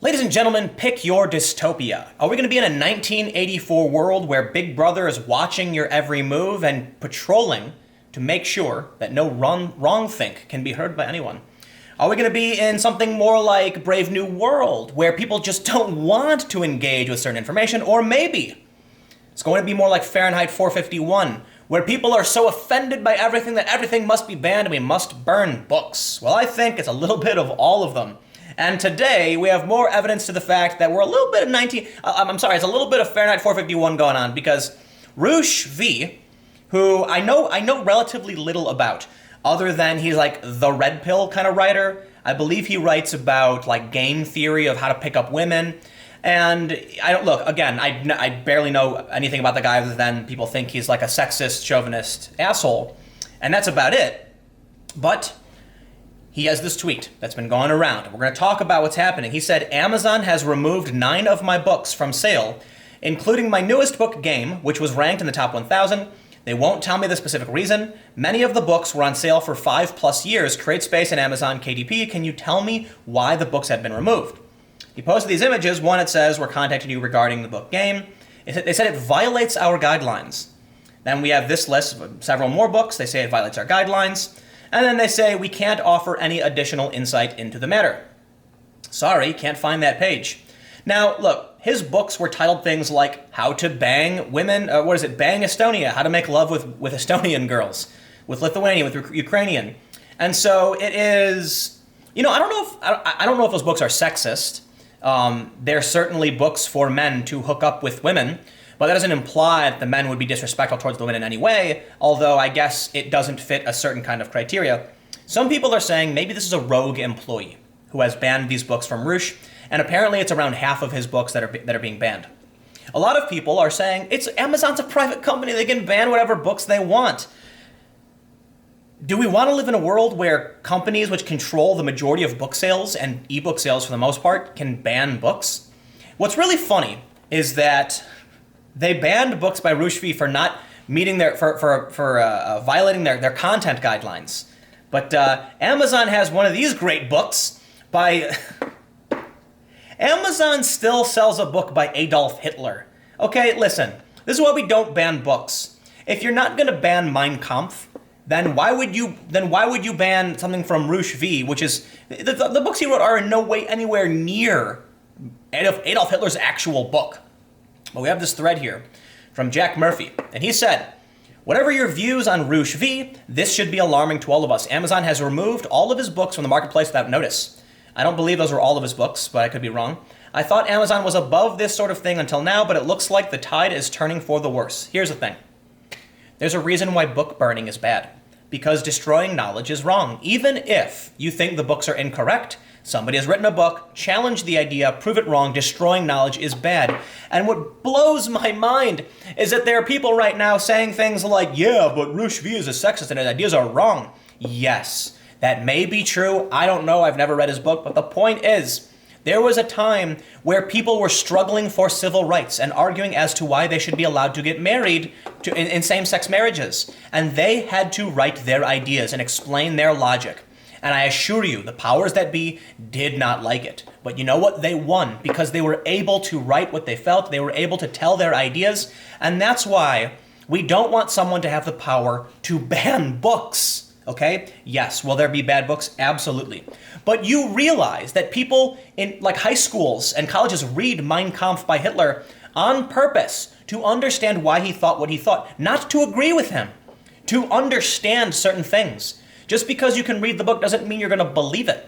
Ladies and gentlemen, pick your dystopia. Are we going to be in a 1984 world where Big Brother is watching your every move and patrolling to make sure that no wrong think can be heard by anyone? Are we going to be in something more like Brave New World, where people just don't want to engage with certain information? Or maybe it's going to be more like Fahrenheit 451, where people are so offended by everything that everything must be banned and we must burn books. Well, I think it's a little bit of all of them. And today we have more evidence to the fact that we're a little bit of it's a little bit of Fahrenheit 451 going on, because Roosh V, who I know relatively little about, other than he's like the red pill kind of writer. I believe he writes about like game theory of how to pick up women. And I barely know anything about the guy other than people think he's like a sexist, chauvinist asshole. And that's about it. But he has this tweet that's been going around. We're going to talk about what's happening. He said, Amazon has removed 9 of my books from sale, including my newest book, Game, which was ranked in the top 1,000. They won't tell me the specific reason. Many of the books were on sale for 5+ years. CreateSpace and Amazon KDP, can you tell me why the books have been removed? He posted these images. One, it says, we're contacting you regarding the book Game. They said it violates our guidelines. Then we have this list of several more books. They say it violates our guidelines. And then they say, we can't offer any additional insight into the matter. Sorry, can't find that page. Now, look, his books were titled things like How to Bang Women, Bang Estonia, How to Make Love with Estonian Girls, with Lithuanian, with Ukrainian. And so it is, I don't know if those books are sexist. They're certainly books for men to hook up with women. But that doesn't imply that the men would be disrespectful towards the women in any way, although I guess it doesn't fit a certain kind of criteria. Some people are saying maybe this is a rogue employee who has banned these books from Roosh, and apparently it's around half of his books that are being banned. A lot of people are saying Amazon's a private company, they can ban whatever books they want. Do we want to live in a world where companies which control the majority of book sales and ebook sales for the most part can ban books? What's really funny is that they banned books by Roosh V for not meeting violating their content guidelines. But Amazon has one of these great books by... Amazon still sells a book by Adolf Hitler. Okay, listen, this is why we don't ban books. If you're not going to ban Mein Kampf, then why would you ban something from Roosh V, which is... The books he wrote are in no way anywhere near Adolf Hitler's actual book. But we have this thread here from Jack Murphy, and he said, whatever your views on Roosh V, this should be alarming to all of us. Amazon has removed all of his books from the marketplace without notice. I don't believe those were all of his books, but I could be wrong. I thought Amazon was above this sort of thing until now, but it looks like the tide is turning for the worse. Here's the thing. There's a reason why book burning is bad. Because destroying knowledge is wrong. Even if you think the books are incorrect, somebody has written a book, challenge the idea, prove it wrong, destroying knowledge is bad. And what blows my mind is that there are people right now saying things like, yeah, but Roosh V is a sexist and his ideas are wrong. Yes, that may be true. I don't know. I've never read his book. But the point is, there was a time where people were struggling for civil rights and arguing as to why they should be allowed to get married in same-sex marriages. And they had to write their ideas and explain their logic. And I assure you, the powers that be did not like it. But you know what? They won because they were able to write what they felt. They were able to tell their ideas. And that's why we don't want someone to have the power to ban books. Okay? Yes. Will there be bad books? Absolutely. But you realize that people in like high schools and colleges read Mein Kampf by Hitler on purpose to understand why he thought what he thought. Not to agree with him. To understand certain things. Just because you can read the book doesn't mean you're going to believe it.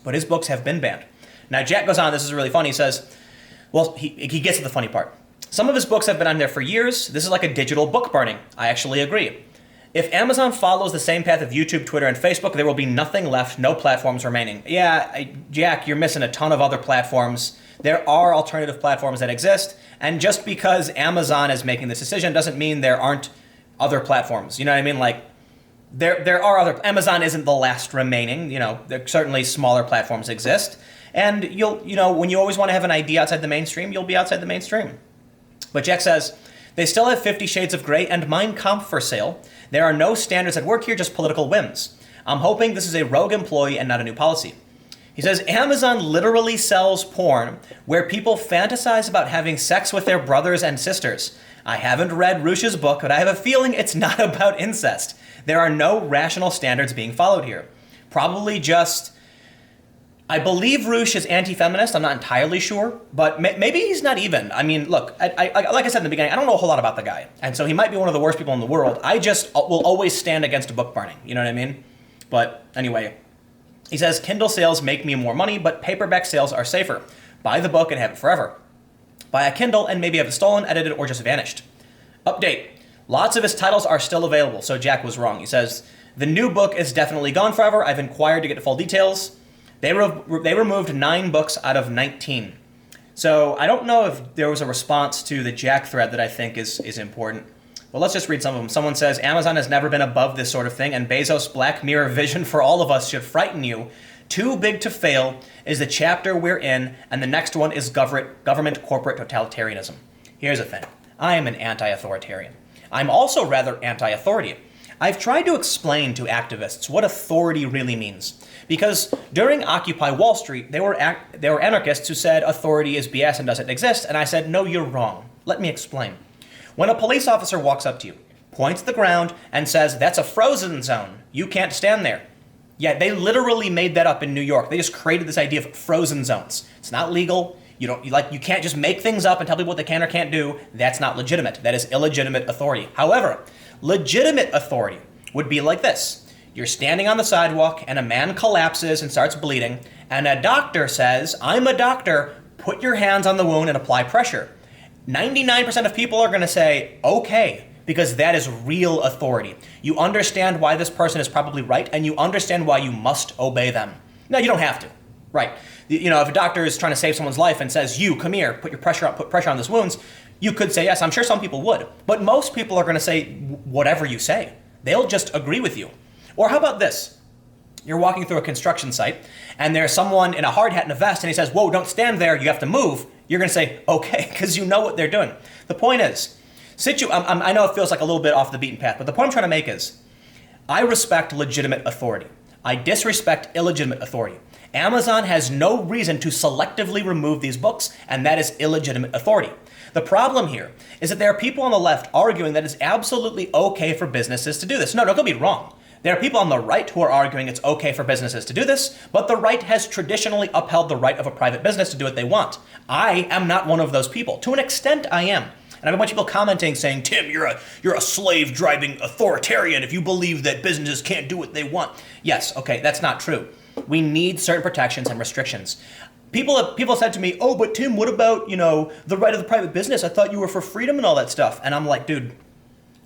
But his books have been banned. Now, Jack goes on, this is really funny, he says, well, he gets to the funny part. Some of his books have been on there for years. This is like a digital book burning. I actually agree. If Amazon follows the same path of YouTube, Twitter, and Facebook, there will be nothing left, no platforms remaining. Yeah, Jack, you're missing a ton of other platforms. There are alternative platforms that exist. And just because Amazon is making this decision doesn't mean there aren't other platforms. You know what I mean? Like, There are other... Amazon isn't the last remaining. There certainly smaller platforms exist. And when you always want to have an idea outside the mainstream, you'll be outside the mainstream. But Jack says, they still have 50 Shades of Grey and Mein Kampf for sale. There are no standards at work here, just political whims. I'm hoping this is a rogue employee and not a new policy. He says, Amazon literally sells porn where people fantasize about having sex with their brothers and sisters. I haven't read Roosh's book, but I have a feeling it's not about incest. There are no rational standards being followed here. Probably just, I believe Roosh is anti-feminist, I'm not entirely sure, but maybe he's not even. I mean, look, I like I said in the beginning, I don't know a whole lot about the guy, and so he might be one of the worst people in the world. I just will always stand against a book burning, you know what I mean? But anyway, he says, Kindle sales make me more money, but paperback sales are safer. Buy the book and have it forever. Buy a Kindle and maybe have it stolen, edited, or just vanished. Update. Lots of his titles are still available, so Jack was wrong. He says, the new book is definitely gone forever. I've inquired to get full details. They removed 9 books out of 19. So I don't know if there was a response to the Jack thread that I think is important. Well, let's just read some of them. Someone says, Amazon has never been above this sort of thing, and Bezos' Black Mirror vision for all of us should frighten you. Too big to fail is the chapter we're in, and the next one is government corporate totalitarianism. Here's the thing. I am an anti-authoritarian. I'm also rather anti-authority. I've tried to explain to activists what authority really means. Because during Occupy Wall Street, there were anarchists who said authority is BS and doesn't exist, and I said, no, you're wrong. Let me explain. When a police officer walks up to you, points at the ground, and says, that's a frozen zone, you can't stand there. Yeah, they literally made that up in New York. They just created this idea of frozen zones. It's not legal. You can't just make things up and tell people what they can or can't do. That's not legitimate. That is illegitimate authority. However, legitimate authority would be like this. You're standing on the sidewalk and a man collapses and starts bleeding, and a doctor says, I'm a doctor, put your hands on the wound and apply pressure. 99% of people are going to say, okay, because that is real authority. You understand why this person is probably right, and you understand why you must obey them. No, you don't have to. Right. You know, if a doctor is trying to save someone's life and says, you, come here, put pressure on this wounds, you could say yes. I'm sure some people would. But most people are going to say whatever you say. They'll just agree with you. Or how about this? You're walking through a construction site, and there's someone in a hard hat and a vest, and he says, whoa, don't stand there, you have to move. You're going to say, okay, because you know what they're doing. The point is, I know it feels like a little bit off the beaten path, but the point I'm trying to make is, I respect legitimate authority. I disrespect illegitimate authority. Amazon has no reason to selectively remove these books, and that is illegitimate authority. The problem here is that there are people on the left arguing that it's absolutely okay for businesses to do this. No, don't get me wrong. There are people on the right who are arguing it's okay for businesses to do this, but the right has traditionally upheld the right of a private business to do what they want. I am not one of those people. To an extent, I am. And I have a bunch of people commenting saying, Tim, you're a slave-driving authoritarian if you believe that businesses can't do what they want. Yes, okay, that's not true. We need certain protections and restrictions. People said to me, oh, but Tim, what about, the right of the private business? I thought you were for freedom and all that stuff. And I'm like, dude,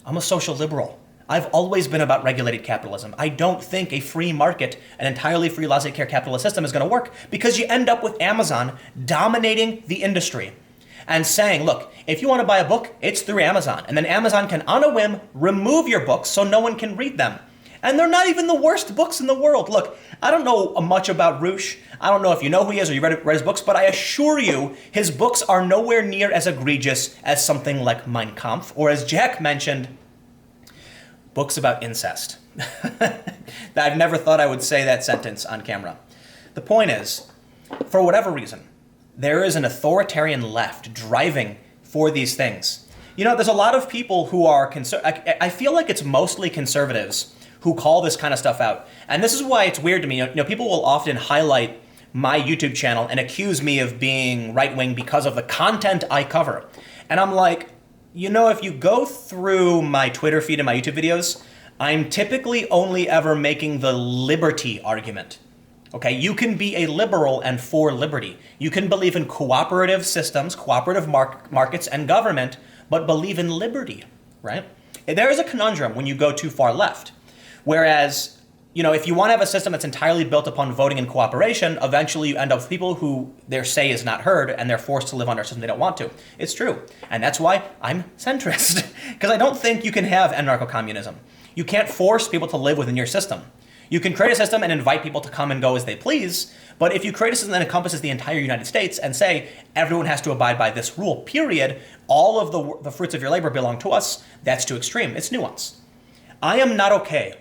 I'm a social liberal. I've always been about regulated capitalism. I don't think a free market, an entirely free laissez-faire capitalist system is going to work because you end up with Amazon dominating the industry and saying, look, if you want to buy a book, it's through Amazon. And then Amazon can, on a whim, remove your books so no one can read them. And they're not even the worst books in the world. Look, I don't know much about Roosh. I don't know if you know who he is or you read his books, but I assure you his books are nowhere near as egregious as something like Mein Kampf, or as Jack mentioned, books about incest. I've never thought I would say that sentence on camera. The point is, for whatever reason, there is an authoritarian left driving for these things. There's a lot of people who are I feel like it's mostly conservatives who call this kind of stuff out. And this is why it's weird to me. People will often highlight my YouTube channel and accuse me of being right-wing because of the content I cover. And I'm like, if you go through my Twitter feed and my YouTube videos, I'm typically only ever making the liberty argument. Okay, you can be a liberal and for liberty. You can believe in cooperative systems, cooperative markets and government, but believe in liberty, right? There is a conundrum when you go too far left. Whereas, if you want to have a system that's entirely built upon voting and cooperation, eventually you end up with people who their say is not heard and they're forced to live under a system they don't want to. It's true. And that's why I'm centrist. Because I don't think you can have anarcho-communism. You can't force people to live within your system. You can create a system and invite people to come and go as they please, but if you create a system that encompasses the entire United States and say everyone has to abide by this rule, period, all of the fruits of your labor belong to us, that's too extreme. It's nuance. I am not okay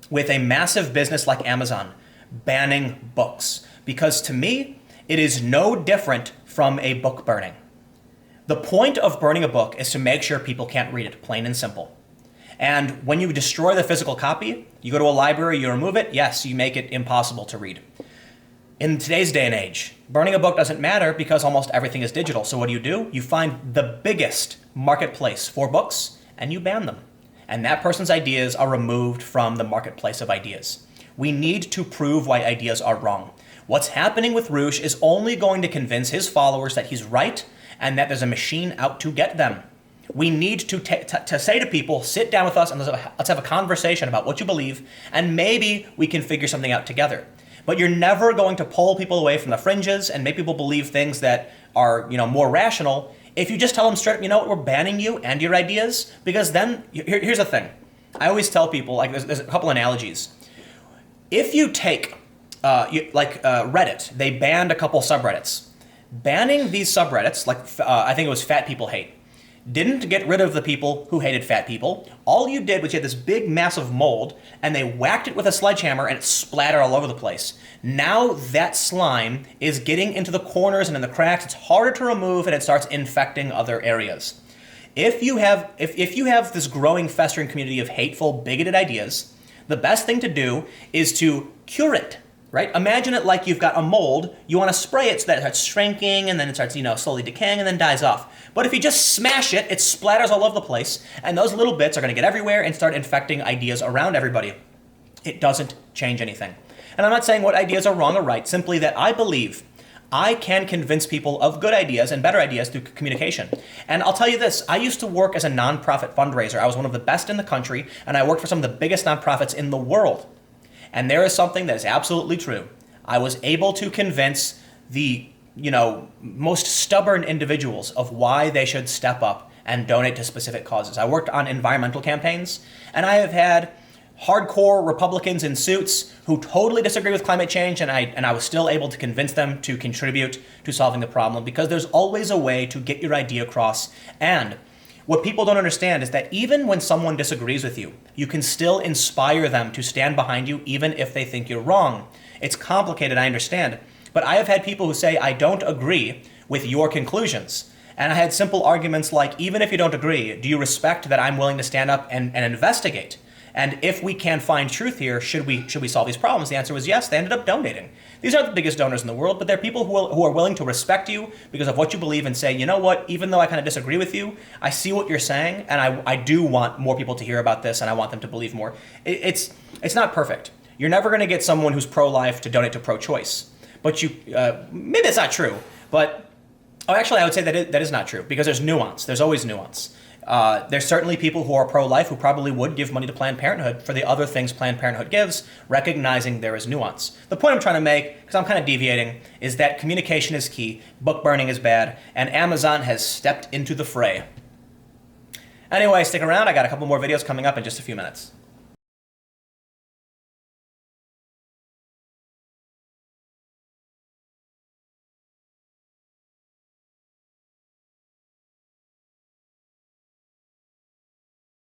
with a massive business like Amazon banning books because to me, it is no different from a book burning. The point of burning a book is to make sure people can't read it, plain and simple. And when you destroy the physical copy, you go to a library, you remove it, yes, you make it impossible to read. In today's day and age, burning a book doesn't matter because almost everything is digital. So what do? You find the biggest marketplace for books and you ban them. And that person's ideas are removed from the marketplace of ideas. We need to prove why ideas are wrong. What's happening with Roosh is only going to convince his followers that he's right and that there's a machine out to get them. We need to say to people, sit down with us and let's have a conversation about what you believe, and maybe we can figure something out together. But you're never going to pull people away from the fringes and make people believe things that are, more rational if you just tell them straight up, you know what, we're banning you and your ideas. Because then, here's the thing. I always tell people, like there's a couple analogies. If you take, Reddit, they banned a couple subreddits. Banning these subreddits, I think it was Fat People Hate, didn't get rid of the people who hated fat people. All you did was you had this big massive mold and they whacked it with a sledgehammer and it splattered all over the place. Now that slime is getting into the corners and in the cracks. It's harder to remove and it starts infecting other areas. If you have this growing, festering community of hateful, bigoted ideas, the best thing to do is to cure it. Right? Imagine it like you've got a mold, you want to spray it so that it starts shrinking and then it starts, slowly decaying and then dies off. But if you just smash it, it splatters all over the place and those little bits are going to get everywhere and start infecting ideas around everybody. It doesn't change anything. And I'm not saying what ideas are wrong or right, simply that I believe I can convince people of good ideas and better ideas through communication. And I'll tell you this, I used to work as a nonprofit fundraiser. I was one of the best in the country and I worked for some of the biggest nonprofits in the world. And there is something that is absolutely true. I was able to convince the, most stubborn individuals of why they should step up and donate to specific causes. I worked on environmental campaigns, and I have had hardcore Republicans in suits who totally disagree with climate change, and I was still able to convince them to contribute to solving the problem because there's always a way to get your idea across. And what people don't understand is that even when someone disagrees with you, you can still inspire them to stand behind you even if they think you're wrong. It's complicated, I understand, but I have had people who say, I don't agree with your conclusions. And I had simple arguments like, even if you don't agree, do you respect that I'm willing to stand up and investigate? And if we can find truth here, should we solve these problems? The answer was yes. They ended up donating. These aren't the biggest donors in the world, but they're people who are willing to respect you because of what you believe and say, you know what, even though I kind of disagree with you, I see what you're saying, and I do want more people to hear about this, and I want them to believe more. It's not perfect. You're never going to get someone who's pro-life to donate to pro-choice. But maybe that's not true, but actually I would say that is not true because there's nuance. There's always nuance. There's certainly people who are pro-life who probably would give money to Planned Parenthood for the other things Planned Parenthood gives, recognizing there is nuance. The point I'm trying to make, because I'm kind of deviating, is that communication is key, book burning is bad, and Amazon has stepped into the fray. Anyway, stick around. I got a couple more videos coming up in just a few minutes.